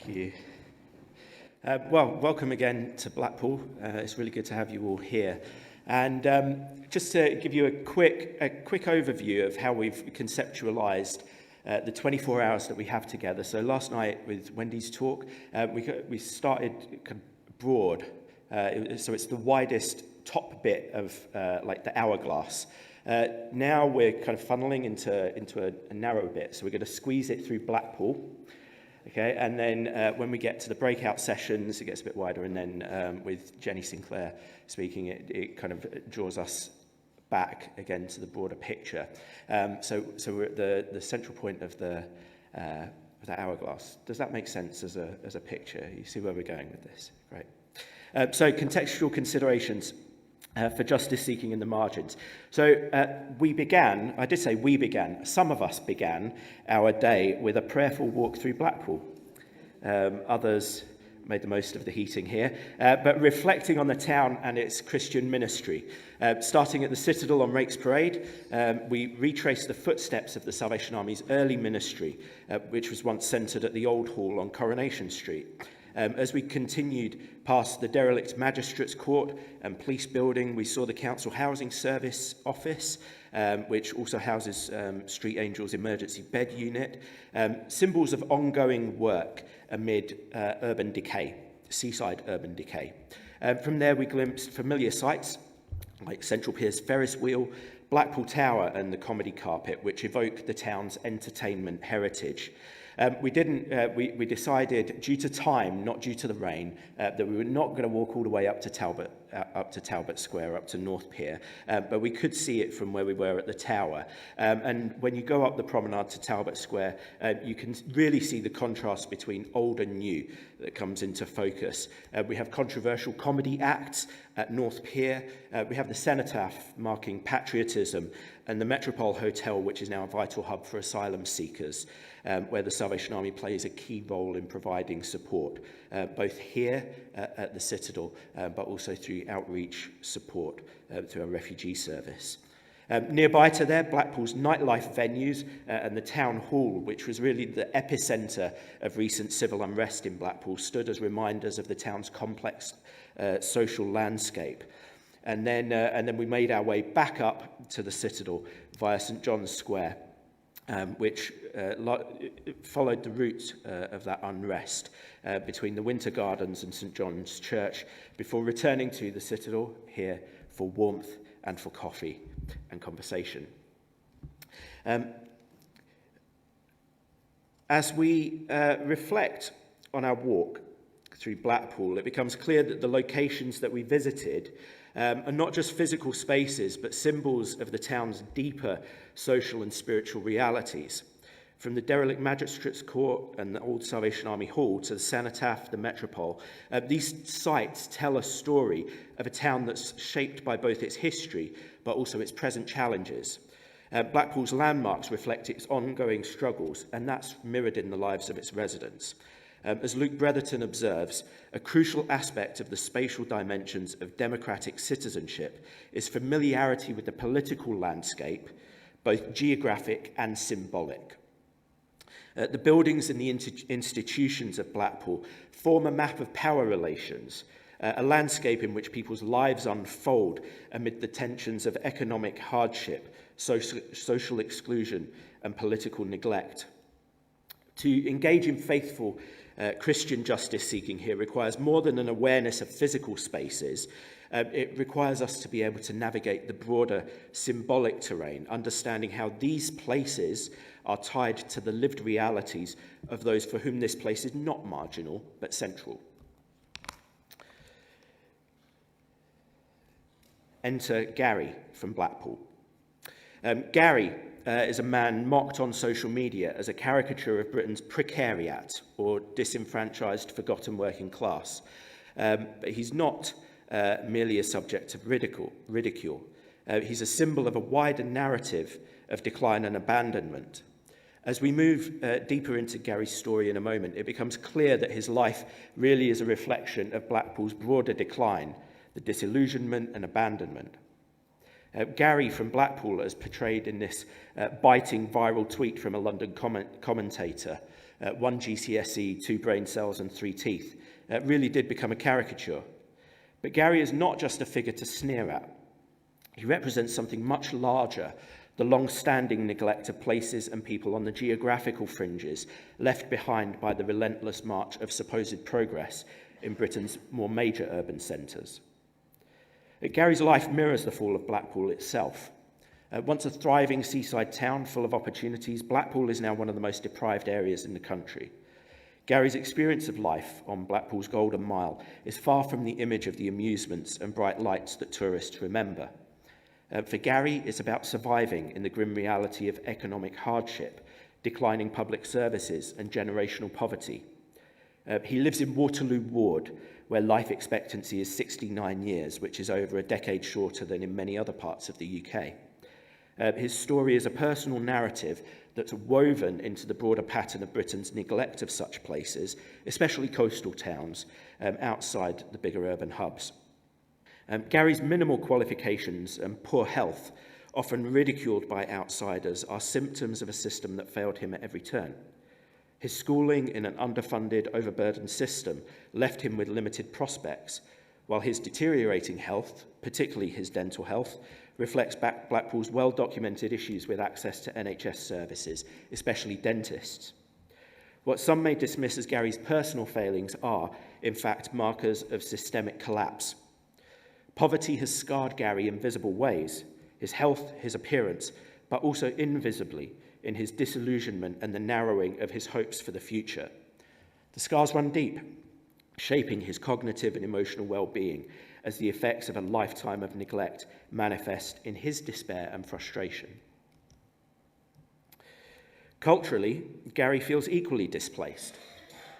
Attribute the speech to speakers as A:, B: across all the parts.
A: Thank you. Well, welcome again to Blackpool. It's really good to have you all here. And just to give you a quick overview of how we've conceptualized the 24 hours that we have together. So last night with Wendy's talk, we started kind of broad. So it's the widest top bit of like the hourglass. Now we're kind of funneling into a narrow bit. So we're going to squeeze it through Blackpool. Okay, and then when we get to the breakout sessions, it gets a bit wider, and then with Jenny Sinclair speaking, it kind of draws us back again to the broader picture. So we're at the central point of the hourglass. Does that make sense as a picture? You see where we're going with this? Great. So contextual considerations for justice seeking in the margins. So I did say we began, some of us began our day with a prayerful walk through Blackpool. Others made the most of the heating here, but reflecting on the town and its Christian ministry. Starting at the Citadel on Rakes Parade, we retraced the footsteps of the Salvation Army's early ministry, which was once centred at the Old Hall on Coronation Street. As we continued past the derelict Magistrates Court and Police Building, we saw the Council Housing Service Office, which also houses Street Angels Emergency Bed Unit, symbols of ongoing work amid urban decay, seaside urban decay. From there, we glimpsed familiar sights like Central Pier's Ferris wheel, Blackpool Tower and the Comedy Carpet, which evoke the town's entertainment heritage. We decided, due to time, not due to the rain, that we were not going to walk all the way up to Talbot Square, up to North Pier, but we could see it from where we were at the tower. And when you go up the promenade to Talbot Square, you can really see the contrast between old and new that comes into focus. We have controversial comedy acts at North Pier. We have the cenotaph marking patriotism, and the Metropole Hotel, which is now a vital hub for asylum seekers, where the Salvation Army plays a key role in providing support, both here at the Citadel, but also through outreach support through our refugee service. Nearby to there, Blackpool's nightlife venues and the town hall, which was really the epicentre of recent civil unrest in Blackpool, stood as reminders of the town's complex social landscape. And then we made our way back up to the Citadel via St John's Square, which followed the route of that unrest between the Winter Gardens and St John's Church, before returning to the Citadel here for warmth and for coffee and conversation. As we reflect on our walk through Blackpool, it becomes clear that the locations that we visited are not just physical spaces, but symbols of the town's deeper social and spiritual realities. From the derelict Magistrates Court and the old Salvation Army Hall to the Cenotaph, the Metropole, these sites tell a story of a town that's shaped by both its history, but also its present challenges. Blackpool's landmarks reflect its ongoing struggles, and that's mirrored in the lives of its residents. As Luke Bretherton observes, a crucial aspect of the spatial dimensions of democratic citizenship is familiarity with the political landscape, both geographic and symbolic. The buildings and the institutions of Blackpool form a map of power relations, a landscape in which people's lives unfold amid the tensions of economic hardship, social exclusion, and political neglect. To engage in faithful Christian justice seeking here requires more than an awareness of physical spaces. It requires us to be able to navigate the broader symbolic terrain, understanding how these places are tied to the lived realities of those for whom this place is not marginal, but central. Enter Gary from Blackpool. Gary is a man mocked on social media as a caricature of Britain's precariat, or disenfranchised, forgotten working class. But he's not merely a subject of ridicule. He's a symbol of a wider narrative of decline and abandonment. As we move deeper into Gary's story in a moment, it becomes clear that his life really is a reflection of Blackpool's broader decline, the disillusionment and abandonment. Gary from Blackpool, as portrayed in this biting viral tweet from a London commentator, 1 GCSE, 2 brain cells and 3 teeth, really did become a caricature. But Gary is not just a figure to sneer at. He represents something much larger, the long-standing neglect of places and people on the geographical fringes left behind by the relentless march of supposed progress in Britain's more major urban centres. Gary's life mirrors the fall of Blackpool itself. Once a thriving seaside town full of opportunities, Blackpool is now one of the most deprived areas in the country. Gary's experience of life on Blackpool's Golden Mile is far from the image of the amusements and bright lights that tourists remember. For Gary, it's about surviving in the grim reality of economic hardship, declining public services and generational poverty. He lives in Waterloo Ward, where life expectancy is 69 years, which is over a decade shorter than in many other parts of the UK. His story is a personal narrative that's woven into the broader pattern of Britain's neglect of such places, especially coastal towns, outside the bigger urban hubs. Gary's minimal qualifications and poor health, often ridiculed by outsiders, are symptoms of a system that failed him at every turn. His schooling in an underfunded, overburdened system left him with limited prospects, while his deteriorating health, particularly his dental health, reflects Blackpool's well-documented issues with access to NHS services, especially dentists. What some may dismiss as Gary's personal failings are, in fact, markers of systemic collapse. Poverty has scarred Gary in visible ways, his health, his appearance, but also invisibly in his disillusionment and the narrowing of his hopes for the future. The scars run deep, shaping his cognitive and emotional well-being as the effects of a lifetime of neglect manifest in his despair and frustration. Culturally, Gary feels equally displaced.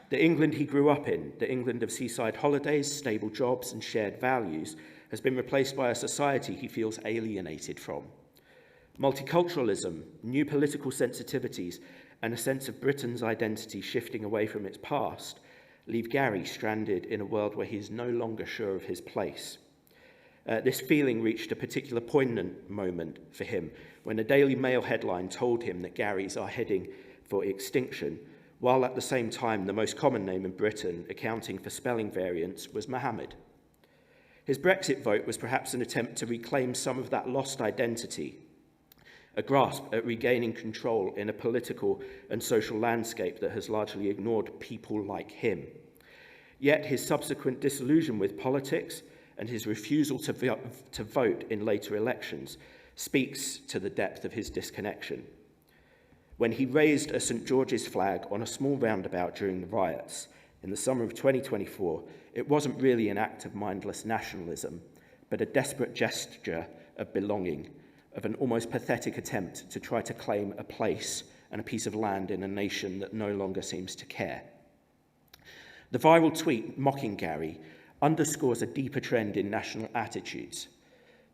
A: The England he grew up in, the England of seaside holidays, stable jobs, and shared values, has been replaced by a society he feels alienated from. Multiculturalism, new political sensitivities, and a sense of Britain's identity shifting away from its past leave Gary stranded in a world where he is no longer sure of his place. This feeling reached a particular poignant moment for him when a Daily Mail headline told him that Garys are heading for extinction, while at the same time the most common name in Britain, accounting for spelling variants, was Mohammed. His Brexit vote was perhaps an attempt to reclaim some of that lost identity, a grasp at regaining control in a political and social landscape that has largely ignored people like him. Yet his subsequent disillusion with politics and his refusal to vote in later elections speaks to the depth of his disconnection. When he raised a St. George's flag on a small roundabout during the riots in the summer of 2024, it wasn't really an act of mindless nationalism, but a desperate gesture of belonging, of an almost pathetic attempt to try to claim a place and a piece of land in a nation that no longer seems to care. The viral tweet mocking Gary underscores a deeper trend in national attitudes,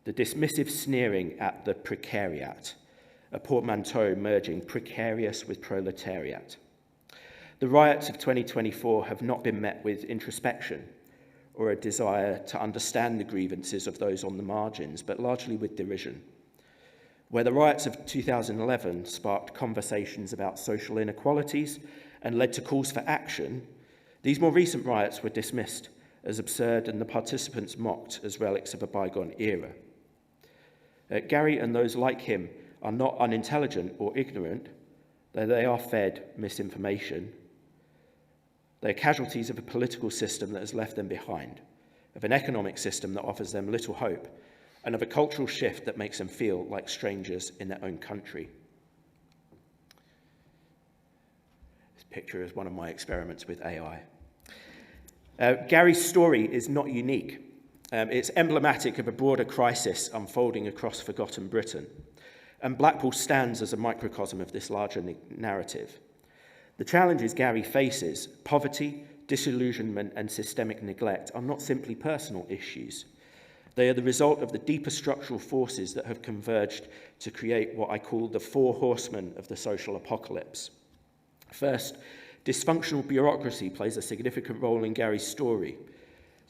A: the dismissive sneering at the precariat, a portmanteau merging precarious with proletariat. The riots of 2024 have not been met with introspection or a desire to understand the grievances of those on the margins, but largely with derision. Where the riots of 2011 sparked conversations about social inequalities and led to calls for action, these more recent riots were dismissed as absurd and the participants mocked as relics of a bygone era. Gary and those like him are not unintelligent or ignorant, though they are fed misinformation. They are casualties of a political system that has left them behind, of an economic system that offers them little hope, and of a cultural shift that makes them feel like strangers in their own country. This picture is one of my experiments with AI. Gary's story is not unique. It's emblematic of a broader crisis unfolding across forgotten Britain, and Blackpool stands as a microcosm of this larger narrative. The challenges Gary faces, poverty, disillusionment, and systemic neglect, are not simply personal issues. They are the result of the deeper structural forces that have converged to create what I call the 4 horsemen of the social apocalypse. First, dysfunctional bureaucracy plays a significant role in Gary's story.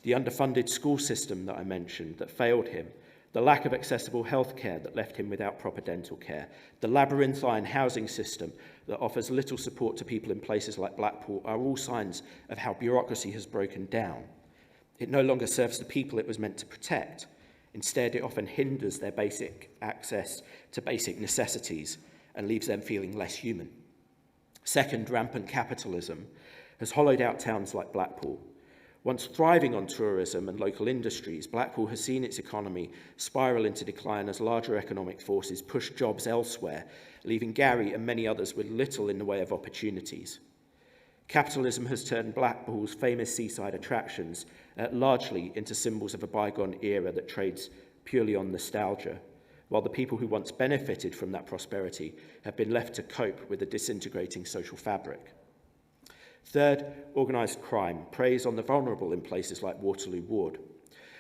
A: The underfunded school system that I mentioned that failed him, the lack of accessible healthcare that left him without proper dental care, the labyrinthine housing system that offers little support to people in places like Blackpool are all signs of how bureaucracy has broken down. It no longer serves the people it was meant to protect. Instead, it often hinders their basic access to basic necessities and leaves them feeling less human. Second, rampant capitalism has hollowed out towns like Blackpool. Once thriving on tourism and local industries, Blackpool has seen its economy spiral into decline as larger economic forces push jobs elsewhere, leaving Gary and many others with little in the way of opportunities. Capitalism has turned Blackpool's famous seaside attractions largely into symbols of a bygone era that trades purely on nostalgia, while the people who once benefited from that prosperity have been left to cope with the disintegrating social fabric. Third, organised crime preys on the vulnerable in places like Waterloo Ward.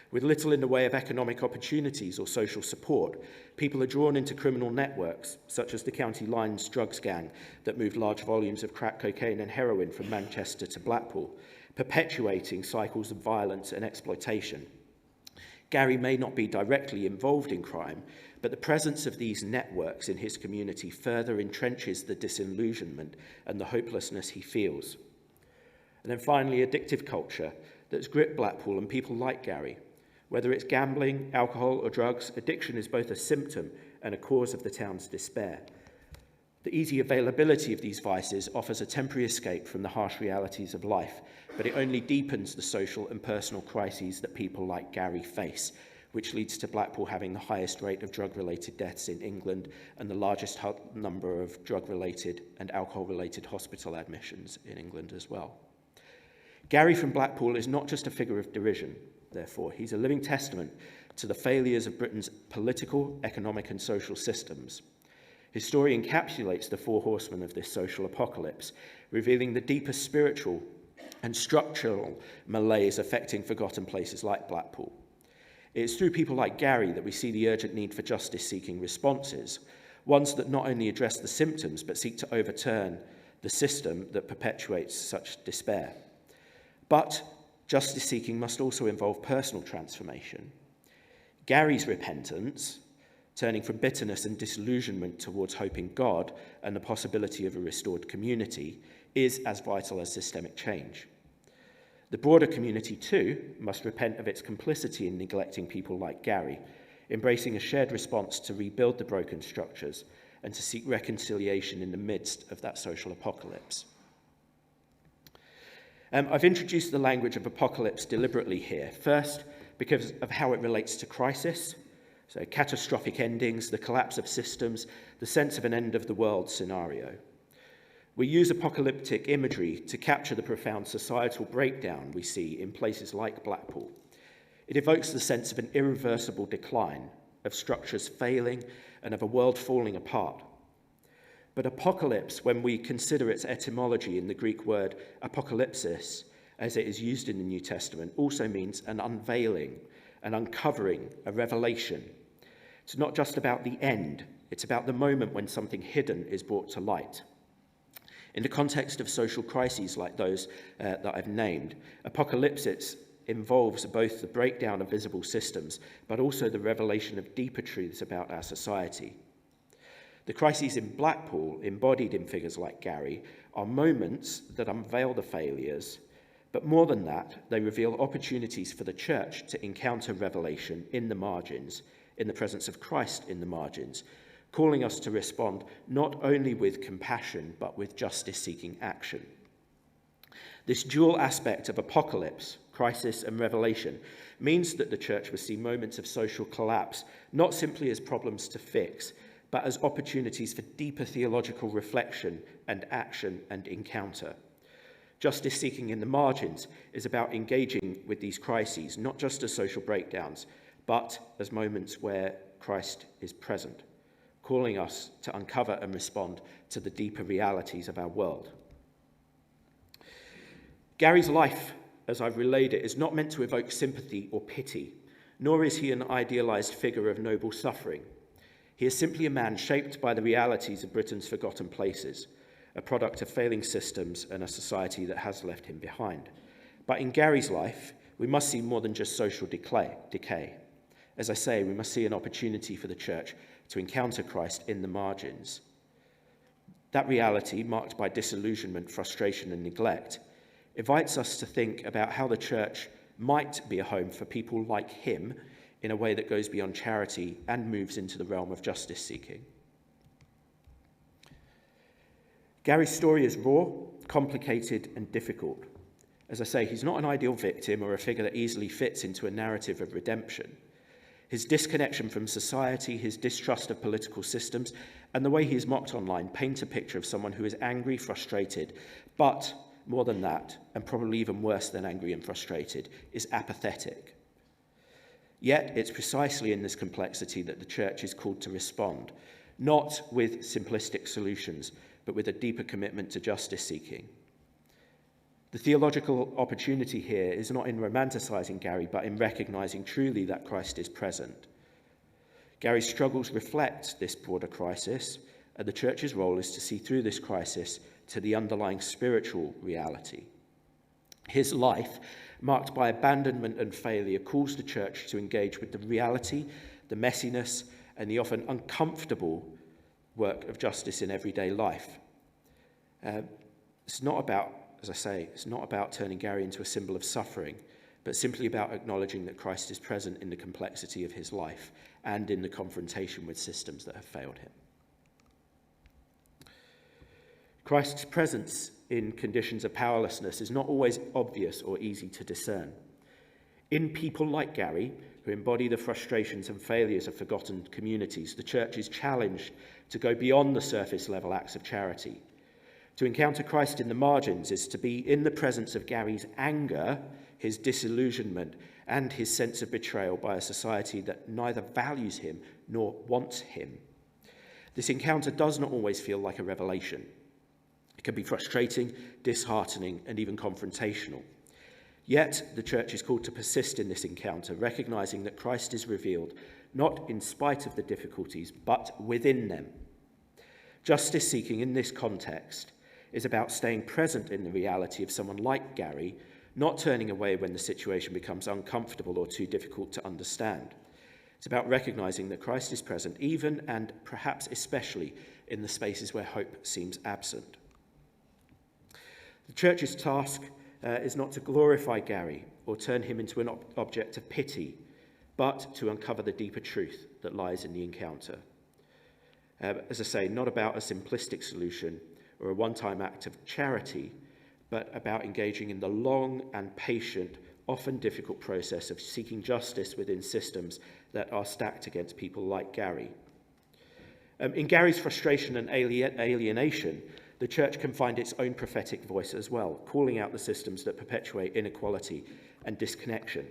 A: With little in the way of economic opportunities or social support, people are drawn into criminal networks, such as the County Lines drugs gang that moved large volumes of crack cocaine and heroin from Manchester to Blackpool, perpetuating cycles of violence and exploitation. Gary may not be directly involved in crime, but the presence of these networks in his community further entrenches the disillusionment and the hopelessness he feels. And then finally, addictive culture that's gripped Blackpool and people like Gary. Whether it's gambling, alcohol, or drugs, addiction is both a symptom and a cause of the town's despair. The easy availability of these vices offers a temporary escape from the harsh realities of life, but it only deepens the social and personal crises that people like Gary face, which leads to Blackpool having the highest rate of drug-related deaths in England and the largest number of drug-related and alcohol-related hospital admissions in England as well. Gary from Blackpool is not just a figure of derision, therefore. He's a living testament to the failures of Britain's political, economic and social systems. His story encapsulates the four horsemen of this social apocalypse, revealing the deeper spiritual and structural malaise affecting forgotten places like Blackpool. It's through people like Gary that we see the urgent need for justice-seeking responses, ones that not only address the symptoms but seek to overturn the system that perpetuates such despair. But justice-seeking must also involve personal transformation. Gary's repentance, turning from bitterness and disillusionment towards hope in God and the possibility of a restored community, is as vital as systemic change. The broader community, too, must repent of its complicity in neglecting people like Gary, embracing a shared response to rebuild the broken structures and to seek reconciliation in the midst of that social apocalypse. I've introduced the language of apocalypse deliberately here. First, because of how it relates to crisis, so catastrophic endings, the collapse of systems, the sense of an end of the world scenario. We use apocalyptic imagery to capture the profound societal breakdown we see in places like Blackpool. It evokes the sense of an irreversible decline, of structures failing, and of a world falling apart. But apocalypse, when we consider its etymology in the Greek word apocalypsis, as it is used in the New Testament, also means an unveiling, an uncovering, a revelation. It's not just about the end, it's about the moment when something hidden is brought to light. In the context of social crises like those that I've named, apocalypsis involves both the breakdown of visible systems, but also the revelation of deeper truths about our society. The crises in Blackpool, embodied in figures like Gary, are moments that unveil the failures, but more than that, they reveal opportunities for the church to encounter revelation in the margins, in the presence of Christ in the margins, calling us to respond not only with compassion, but with justice-seeking action. This dual aspect of apocalypse, crisis and revelation, means that the church will see moments of social collapse not simply as problems to fix, but as opportunities for deeper theological reflection and action and encounter. Justice-seeking in the margins is about engaging with these crises, not just as social breakdowns, but as moments where Christ is present, calling us to uncover and respond to the deeper realities of our world. Gary's life, as I've relayed it, is not meant to evoke sympathy or pity, nor is he an idealized figure of noble suffering. He is simply a man shaped by the realities of Britain's forgotten places, a product of failing systems and a society that has left him behind. But in Gary's life, we must see more than just social decay. As I say, we must see an opportunity for the church to encounter Christ in the margins. That reality, marked by disillusionment, frustration, and neglect, invites us to think about how the church might be a home for people like him in a way that goes beyond charity and moves into the realm of justice seeking. Gary's story is raw, complicated, and difficult. As I say, he's not an ideal victim or a figure that easily fits into a narrative of redemption. His disconnection from society, his distrust of political systems, and the way he is mocked online paint a picture of someone who is angry, frustrated, but more than that, and probably even worse than angry and frustrated, is apathetic. Yet it's precisely in this complexity that the church is called to respond, not with simplistic solutions, but with a deeper commitment to justice seeking. The theological opportunity here is not in romanticising Gary, but in recognising truly that Christ is present. Gary's struggles reflect this broader crisis, and the church's role is to see through this crisis to the underlying spiritual reality. His life, marked by abandonment and failure, calls the church to engage with the reality, the messiness, and the often uncomfortable work of justice in everyday life. It's not about, as I say, it's not about turning Gary into a symbol of suffering, but simply about acknowledging that Christ is present in the complexity of his life and in the confrontation with systems that have failed him. Christ's presence in conditions of powerlessness is not always obvious or easy to discern. In people like Gary, who embody the frustrations and failures of forgotten communities, the church is challenged to go beyond the surface level acts of charity. To encounter Christ in the margins is to be in the presence of Gary's anger, his disillusionment, and his sense of betrayal by a society that neither values him nor wants him. This encounter does not always feel like a revelation. It can be frustrating, disheartening, and even confrontational. Yet, the church is called to persist in this encounter, recognizing that Christ is revealed, not in spite of the difficulties, but within them. Justice seeking in this context is about staying present in the reality of someone like Gary, not turning away when the situation becomes uncomfortable or too difficult to understand. It's about recognizing that Christ is present, even and perhaps especially in the spaces where hope seems absent. The church's task is not to glorify Gary or turn him into an object of pity, but to uncover the deeper truth that lies in the encounter. As I say, not about a simplistic solution or a one-time act of charity, but about engaging in the long and patient, often difficult process of seeking justice within systems that are stacked against people like Gary. In Gary's frustration and alienation, the church can find its own prophetic voice as well, calling out the systems that perpetuate inequality and disconnection.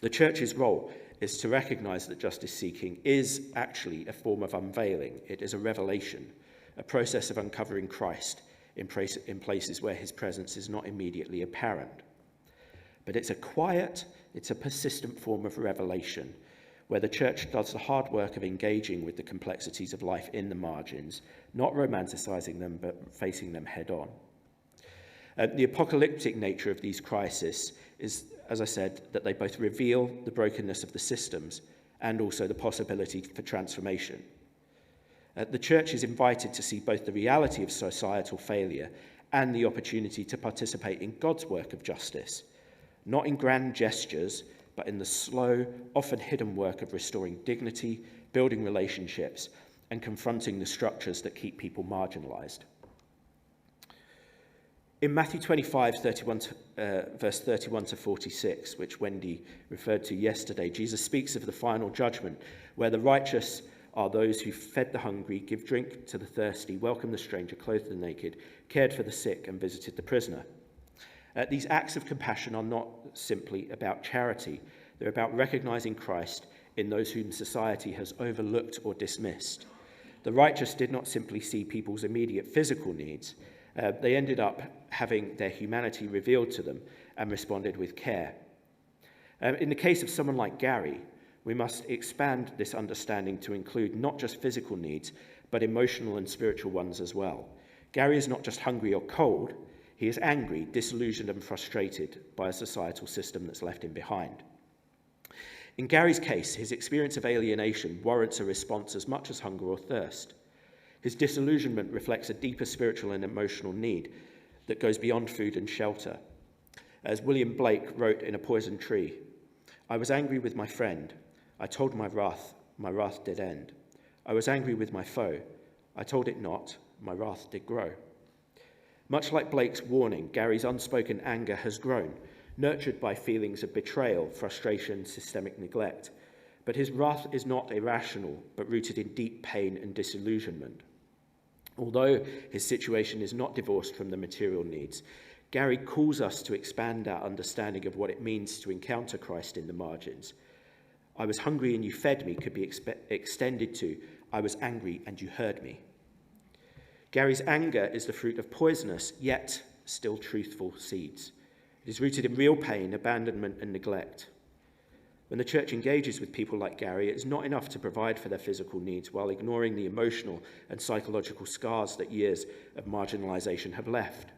A: The church's role is to recognize that justice seeking is actually a form of unveiling. It is a revelation, a process of uncovering Christ in places where his presence is not immediately apparent. But it's a quiet, it's a persistent form of revelation, where the church does the hard work of engaging with the complexities of life in the margins, not romanticizing them, but facing them head on. The apocalyptic nature of these crises is, as I said, that they both reveal the brokenness of the systems and also the possibility for transformation. The church is invited to see both the reality of societal failure and the opportunity to participate in God's work of justice, not in grand gestures, but in the slow, often hidden work of restoring dignity, building relationships, and confronting the structures that keep people marginalised. In Matthew 25, verse 31 to 46, which Wendy referred to yesterday, Jesus speaks of the final judgment, where the righteous are those who fed the hungry, give drink to the thirsty, welcomed the stranger, clothed the naked, cared for the sick, and visited the prisoner. These acts of compassion are not simply about charity. They're about recognizing Christ in those whom society has overlooked or dismissed. The righteous did not simply see people's immediate physical needs. They ended up having their humanity revealed to them and responded with care. In the case of someone like Gary, we must expand this understanding to include not just physical needs, but emotional and spiritual ones as well. Gary is not just hungry or cold. He is angry, disillusioned, and frustrated by a societal system that's left him behind. In Gary's case, his experience of alienation warrants a response as much as hunger or thirst. His disillusionment reflects a deeper spiritual and emotional need that goes beyond food and shelter. As William Blake wrote in A Poisoned Tree, "I was angry with my friend. I told my wrath did end. I was angry with my foe. I told it not, my wrath did grow." Much like Blake's warning, Gary's unspoken anger has grown, nurtured by feelings of betrayal, frustration, systemic neglect. But his wrath is not irrational, but rooted in deep pain and disillusionment. Although his situation is not divorced from the material needs, Gary calls us to expand our understanding of what it means to encounter Christ in the margins. "I was hungry and you fed me" could be extended to "I was angry and you heard me." Gary's anger is the fruit of poisonous, yet still truthful seeds. It is rooted in real pain, abandonment, and neglect. When the church engages with people like Gary, it is not enough to provide for their physical needs while ignoring the emotional and psychological scars that years of marginalisation have left.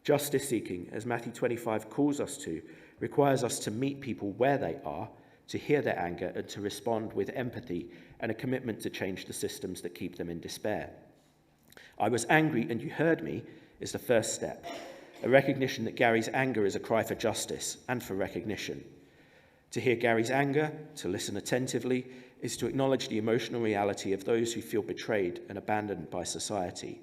A: Justice seeking, as Matthew 25 calls us to, requires us to meet people where they are, to hear their anger, and to respond with empathy and a commitment to change the systems that keep them in despair. "I was angry and you heard me" is the first step, a recognition that Gary's anger is a cry for justice and for recognition. To hear Gary's anger, to listen attentively, is to acknowledge the emotional reality of those who feel betrayed and abandoned by society.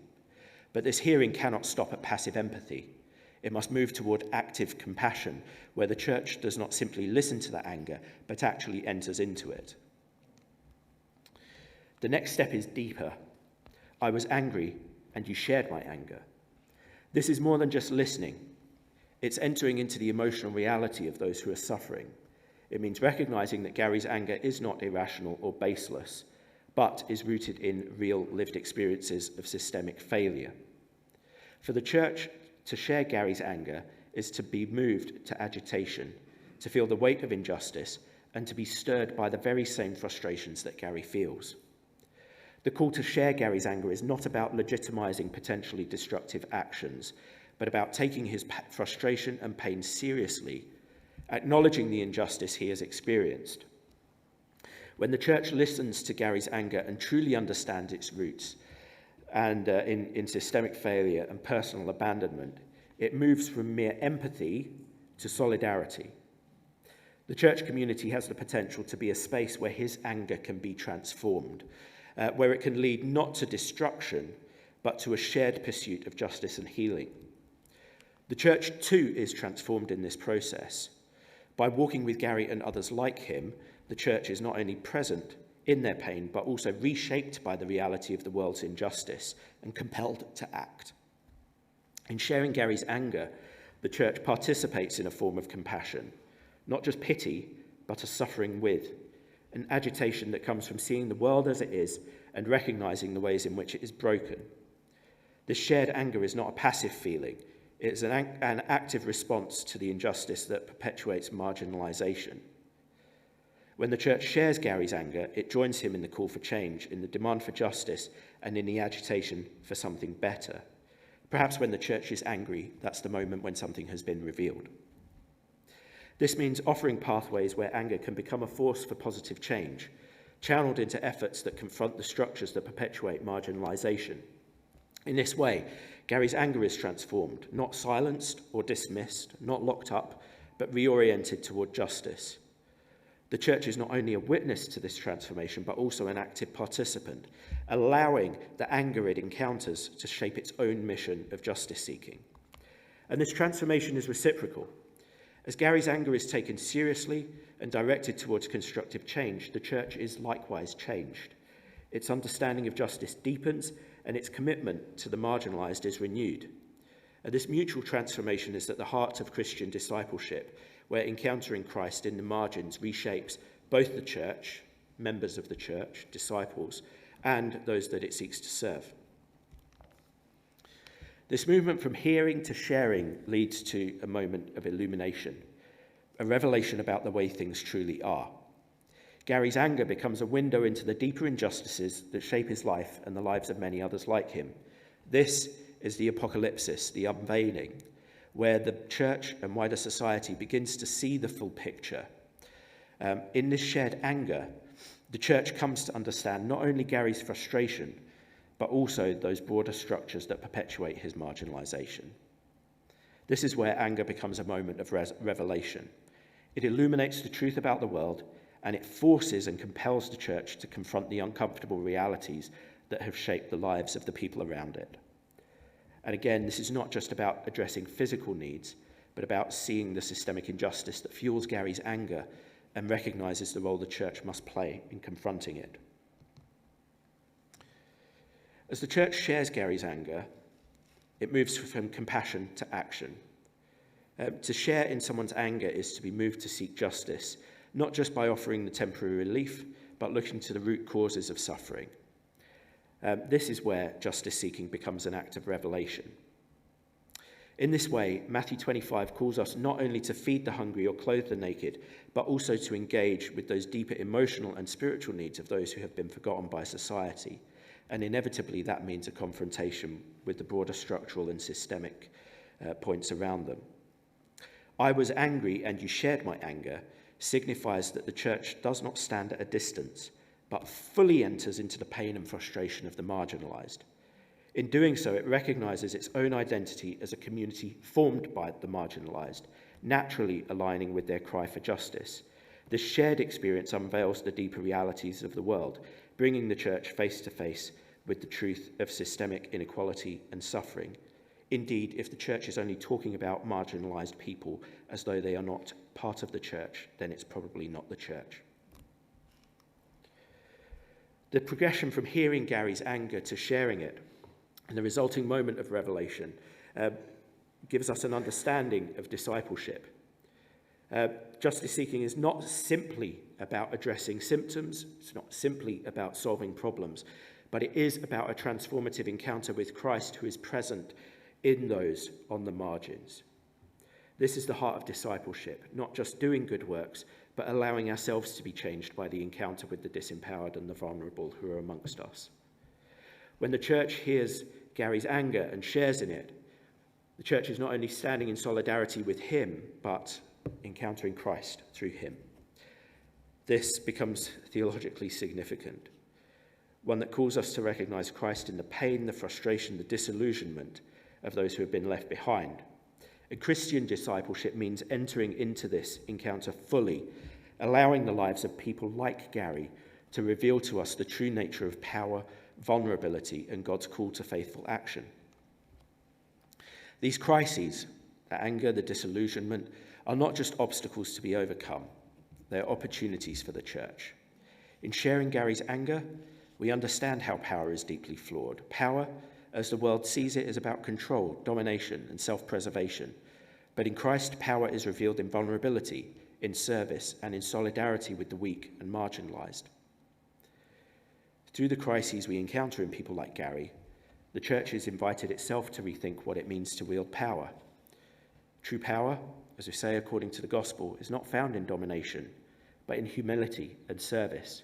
A: But this hearing cannot stop at passive empathy. It must move toward active compassion, where the church does not simply listen to that anger, but actually enters into it. The next step is deeper. "I was angry, and you shared my anger." This is more than just listening. It's entering into the emotional reality of those who are suffering. It means recognizing that Gary's anger is not irrational or baseless, but is rooted in real lived experiences of systemic failure. For the church to share Gary's anger is to be moved to agitation, to feel the weight of injustice, and to be stirred by the very same frustrations that Gary feels. The call to share Gary's anger is not about legitimizing potentially destructive actions, but about taking his frustration and pain seriously, acknowledging the injustice he has experienced. When the church listens to Gary's anger and truly understands its roots and in systemic failure and personal abandonment, it moves from mere empathy to solidarity. The church community has the potential to be a space where his anger can be transformed, where it can lead not to destruction, but to a shared pursuit of justice and healing. The church, too, is transformed in this process. By walking with Gary and others like him, the church is not only present in their pain, but also reshaped by the reality of the world's injustice and compelled to act. In sharing Gary's anger, the church participates in a form of compassion, not just pity, but a suffering with, an agitation that comes from seeing the world as it is and recognizing the ways in which it is broken. This shared anger is not a passive feeling. It is an active response to the injustice that perpetuates marginalisation. When the church shares Gary's anger, it joins him in the call for change, in the demand for justice, and in the agitation for something better. Perhaps when the church is angry, that's the moment when something has been revealed. This means offering pathways where anger can become a force for positive change, channeled into efforts that confront the structures that perpetuate marginalisation. In this way, Gary's anger is transformed, not silenced or dismissed, not locked up, but reoriented toward justice. The church is not only a witness to this transformation, but also an active participant, allowing the anger it encounters to shape its own mission of justice seeking. And this transformation is reciprocal. As Gary's anger is taken seriously and directed towards constructive change, the church is likewise changed. Its understanding of justice deepens, and its commitment to the marginalised is renewed. And this mutual transformation is at the heart of Christian discipleship, where encountering Christ in the margins reshapes both the church, members of the church, disciples, and those that it seeks to serve. This movement from hearing to sharing leads to a moment of illumination, a revelation about the way things truly are. Gary's anger becomes a window into the deeper injustices that shape his life and the lives of many others like him. This is the apocalypsis, the unveiling, where the church and wider society begins to see the full picture. In this shared anger, the church comes to understand not only Gary's frustration, but also those broader structures that perpetuate his marginalisation. This is where anger becomes a moment of revelation. It illuminates the truth about the world, and it forces and compels the church to confront the uncomfortable realities that have shaped the lives of the people around it. And again, this is not just about addressing physical needs, but about seeing the systemic injustice that fuels Gary's anger and recognises the role the church must play in confronting it. As the church shares Gary's anger, it moves from compassion to action. To share in someone's anger is to be moved to seek justice, not just by offering the temporary relief, but looking to the root causes of suffering. This is where justice seeking becomes an act of revelation. In this way, Matthew 25 calls us not only to feed the hungry or clothe the naked, but also to engage with those deeper emotional and spiritual needs of those who have been forgotten by society. And inevitably, that means a confrontation with the broader structural and systemic points around them. I was angry and you shared my anger signifies that the church does not stand at a distance, but fully enters into the pain and frustration of the marginalised. In doing so, it recognises its own identity as a community formed by the marginalised, naturally aligning with their cry for justice. This shared experience unveils the deeper realities of the world, bringing the church face to face with the truth of systemic inequality and suffering. Indeed, if the church is only talking about marginalised people as though they are not part of the church, then it's probably not the church. The progression from hearing Gary's anger to sharing it, and the resulting moment of revelation, gives us an understanding of discipleship. Justice seeking is not simply about addressing symptoms, it's not simply about solving problems, but it is about a transformative encounter with Christ who is present in those on the margins. This is the heart of discipleship, not just doing good works, but allowing ourselves to be changed by the encounter with the disempowered and the vulnerable who are amongst us. When the church hears Gary's anger and shares in it, the church is not only standing in solidarity with him, but encountering Christ through him. This becomes theologically significant, one that calls us to recognise Christ in the pain, the frustration, the disillusionment of those who have been left behind. And Christian discipleship means entering into this encounter fully, allowing the lives of people like Gary to reveal to us the true nature of power, vulnerability, and God's call to faithful action. These crises, the anger, the disillusionment, are not just obstacles to be overcome. They are opportunities for the church. In sharing Gary's anger, we understand how power is deeply flawed. Power, as the world sees it, is about control, domination, and self-preservation. But in Christ, power is revealed in vulnerability, in service, and in solidarity with the weak and marginalised. Through the crises we encounter in people like Gary, the church has invited itself to rethink what it means to wield power. True power, as we say according to the gospel, is not found in domination, but in humility and service.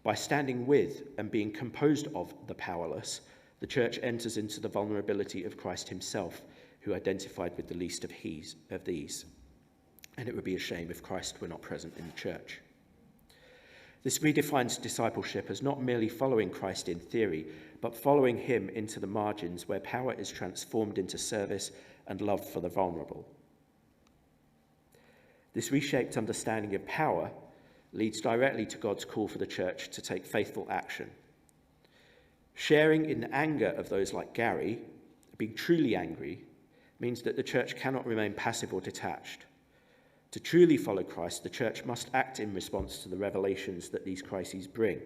A: By standing with and being composed of the powerless, the church enters into the vulnerability of Christ himself, who identified with the least of these. And it would be a shame if Christ were not present in the church. This redefines discipleship as not merely following Christ in theory, but following him into the margins where power is transformed into service and love for the vulnerable. This reshaped understanding of power leads directly to God's call for the church to take faithful action. Sharing in the anger of those like Gary, being truly angry, means that the church cannot remain passive or detached. To truly follow Christ, the church must act in response to the revelations that these crises bring.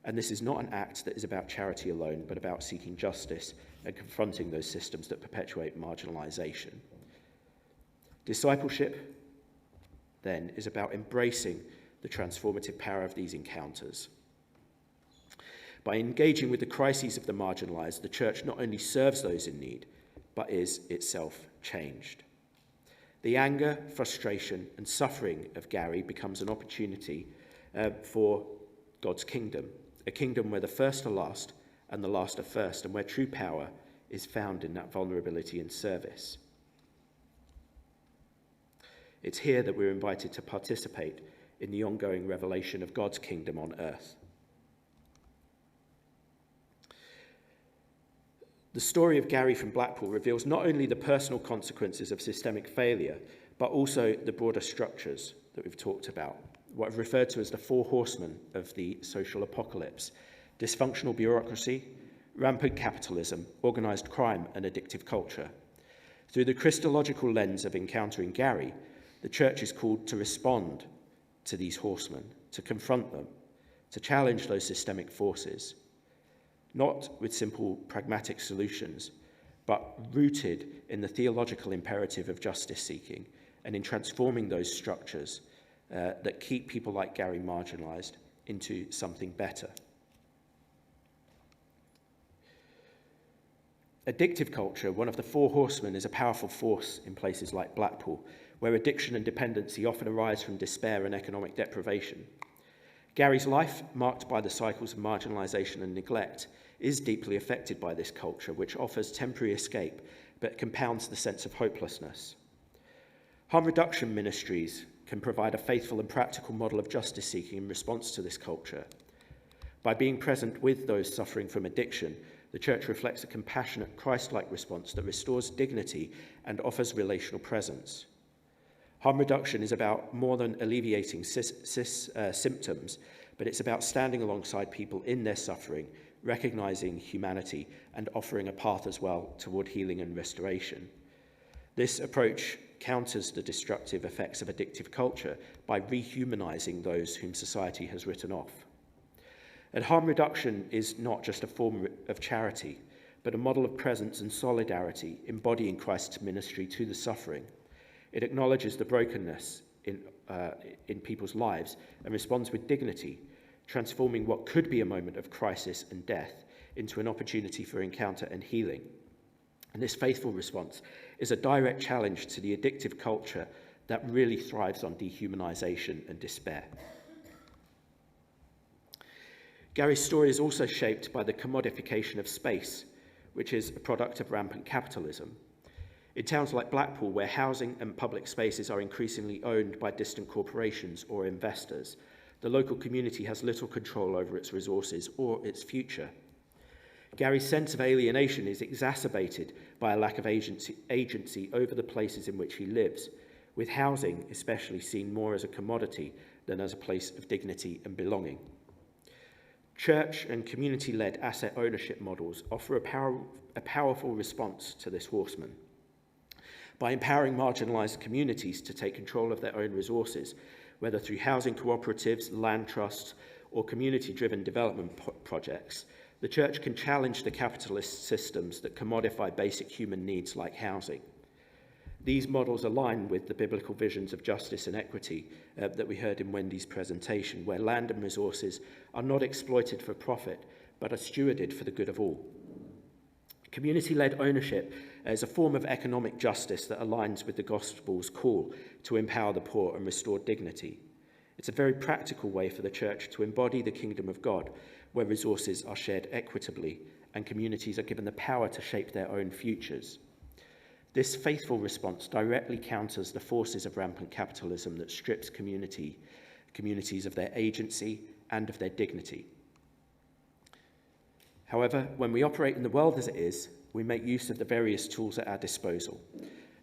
A: And this is not an act that is about charity alone, but about seeking justice and confronting those systems that perpetuate marginalisation. Discipleship, then, is about embracing the transformative power of these encounters. By engaging with the crises of the marginalised, the church not only serves those in need, but is itself changed. The anger, frustration, and suffering of Gary becomes an opportunity for God's kingdom, a kingdom where the first are last and the last are first, and where true power is found in that vulnerability and service. It's here that we're invited to participate in the ongoing revelation of God's kingdom on earth. The story of Gary from Blackpool reveals not only the personal consequences of systemic failure, but also the broader structures that we've talked about, what I've referred to as the four horsemen of the social apocalypse: dysfunctional bureaucracy, rampant capitalism, organised crime, and addictive culture. Through the Christological lens of encountering Gary, the church is called to respond to these horsemen, to confront them, to challenge those systemic forces, not with simple pragmatic solutions, but rooted in the theological imperative of justice seeking and in transforming those structures that keep people like Gary marginalised into something better. Addictive culture, one of the four horsemen, is a powerful force in places like Blackpool, where addiction and dependency often arise from despair and economic deprivation. Gary's life, marked by the cycles of marginalisation and neglect, is deeply affected by this culture, which offers temporary escape, but compounds the sense of hopelessness. Harm reduction ministries can provide a faithful and practical model of justice seeking in response to this culture. By being present with those suffering from addiction, the church reflects a compassionate, Christ-like response that restores dignity and offers relational presence. Harm reduction is about more than alleviating symptoms, but it's about standing alongside people in their suffering, recognising humanity, and offering a path as well toward healing and restoration. This approach counters the destructive effects of addictive culture by rehumanising those whom society has written off. And harm reduction is not just a form of charity, but a model of presence and solidarity, embodying Christ's ministry to the suffering. It acknowledges the brokenness in people's lives and responds with dignity, transforming what could be a moment of crisis and death into an opportunity for encounter and healing. And this faithful response is a direct challenge to the addictive culture that really thrives on dehumanisation and despair. Gary's story is also shaped by the commodification of space, which is a product of rampant capitalism. In towns like Blackpool, where housing and public spaces are increasingly owned by distant corporations or investors, the local community has little control over its resources or its future. Gary's sense of alienation is exacerbated by a lack of agency over the places in which he lives, with housing especially seen more as a commodity than as a place of dignity and belonging. Church and community-led asset ownership models offer a powerful response to this horseman. By empowering marginalised communities to take control of their own resources, whether through housing cooperatives, land trusts, or community-driven development projects, the church can challenge the capitalist systems that commodify basic human needs like housing. These models align with the biblical visions of justice and equity that we heard in Wendy's presentation, where land and resources are not exploited for profit, but are stewarded for the good of all. Community-led ownership is a form of economic justice that aligns with the gospel's call to empower the poor and restore dignity. It's a very practical way for the church to embody the kingdom of God, where resources are shared equitably and communities are given the power to shape their own futures. This faithful response directly counters the forces of rampant capitalism that strips communities of their agency and of their dignity. However, when we operate in the world as it is, we make use of the various tools at our disposal.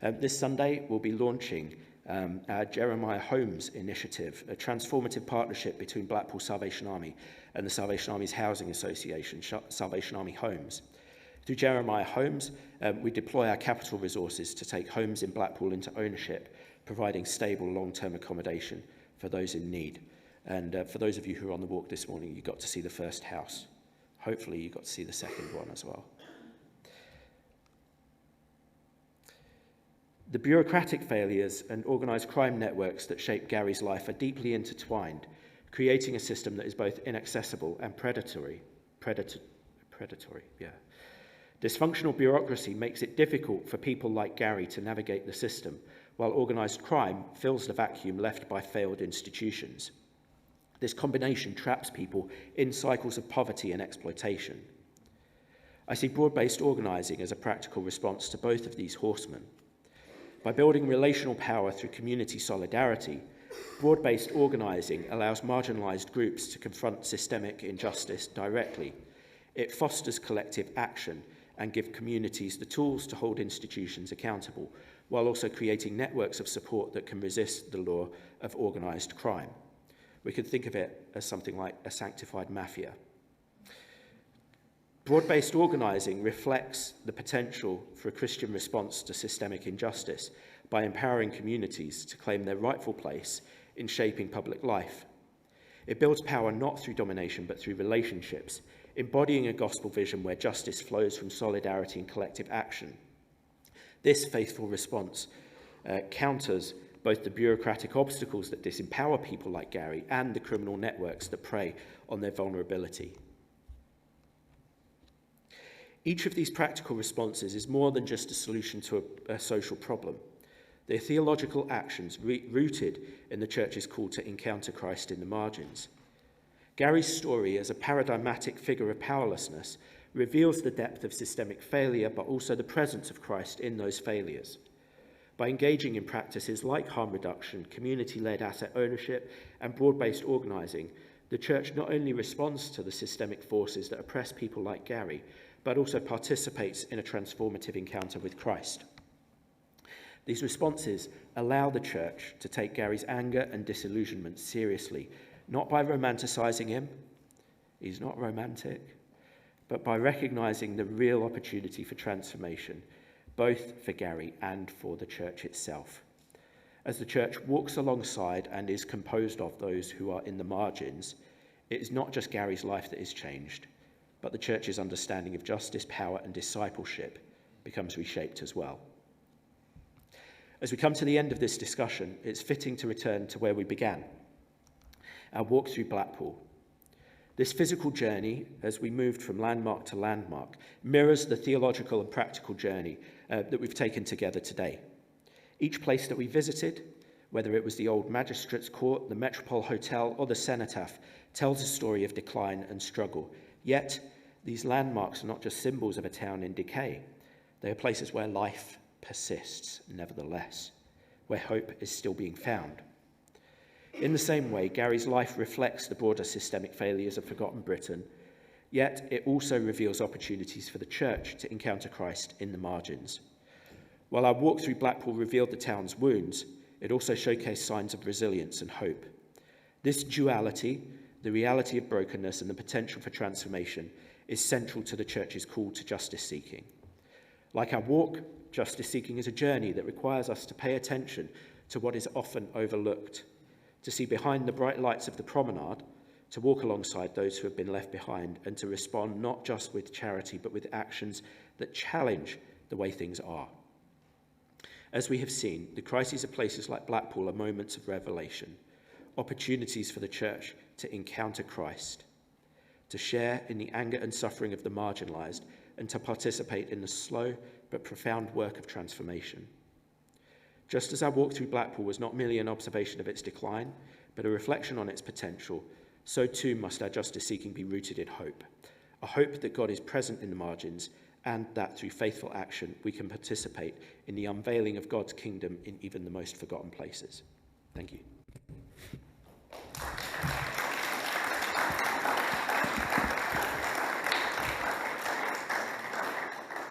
A: This Sunday, we'll be launching our Jeremiah Homes initiative, a transformative partnership between Blackpool Salvation Army and the Salvation Army's housing association, Salvation Army Homes. Through Jeremiah Homes, we deploy our capital resources to take homes in Blackpool into ownership, providing stable long-term accommodation for those in need. And for those of you who are on the walk this morning, you got to see the first house. Hopefully you got to see the second one as well. The bureaucratic failures and organised crime networks that shape Gary's life are deeply intertwined, creating a system that is both inaccessible and predatory. Dysfunctional bureaucracy makes it difficult for people like Gary to navigate the system, while organised crime fills the vacuum left by failed institutions. This combination traps people in cycles of poverty and exploitation. I see broad-based organising as a practical response to both of these horsemen. By building relational power through community solidarity, broad-based organising allows marginalised groups to confront systemic injustice directly. It fosters collective action and gives communities the tools to hold institutions accountable, while also creating networks of support that can resist the law of organised crime. We could think of it as something like a sanctified mafia. Broad-based organising reflects the potential for a Christian response to systemic injustice by empowering communities to claim their rightful place in shaping public life. It builds power not through domination but through relationships, embodying a gospel vision where justice flows from solidarity and collective action. This faithful response counters both the bureaucratic obstacles that disempower people like Gary and the criminal networks that prey on their vulnerability. Each of these practical responses is more than just a solution to a social problem. They're theological actions rooted in the church's call to encounter Christ in the margins. Gary's story as a paradigmatic figure of powerlessness reveals the depth of systemic failure, but also the presence of Christ in those failures. By engaging in practices like harm reduction, community-led asset ownership, and broad-based organising, the church not only responds to the systemic forces that oppress people like Gary, but also participates in a transformative encounter with Christ. These responses allow the church to take Gary's anger and disillusionment seriously, not by romanticising him, he's not romantic, but by recognising the real opportunity for transformation, both for Gary and for the church itself. As the church walks alongside and is composed of those who are in the margins, it is not just Gary's life that is changed, but the church's understanding of justice, power, and discipleship becomes reshaped as well. As we come to the end of this discussion, it's fitting to return to where we began, our walk through Blackpool. This physical journey, as we moved from landmark to landmark, mirrors the theological and practical journey that we've taken together today. Each place that we visited, whether it was the old Magistrates' Court, the Metropole Hotel, or the Cenotaph, tells a story of decline and struggle. Yet, these landmarks are not just symbols of a town in decay. They are places where life persists, nevertheless, where hope is still being found. In the same way, Gary's life reflects the broader systemic failures of forgotten Britain, yet it also reveals opportunities for the church to encounter Christ in the margins. While our walk through Blackpool revealed the town's wounds, it also showcased signs of resilience and hope. This duality, the reality of brokenness and the potential for transformation, is central to the church's call to justice seeking. Like our walk, justice seeking is a journey that requires us to pay attention to what is often overlooked, to see behind the bright lights of the promenade, to walk alongside those who have been left behind, and to respond not just with charity, but with actions that challenge the way things are. As we have seen, the crises of places like Blackpool are moments of revelation, opportunities for the church to encounter Christ, to share in the anger and suffering of the marginalised, and to participate in the slow but profound work of transformation. Just as our walk through Blackpool was not merely an observation of its decline, but a reflection on its potential, so too must our justice seeking be rooted in hope, a hope that God is present in the margins and that through faithful action we can participate in the unveiling of God's kingdom in even the most forgotten places. Thank you.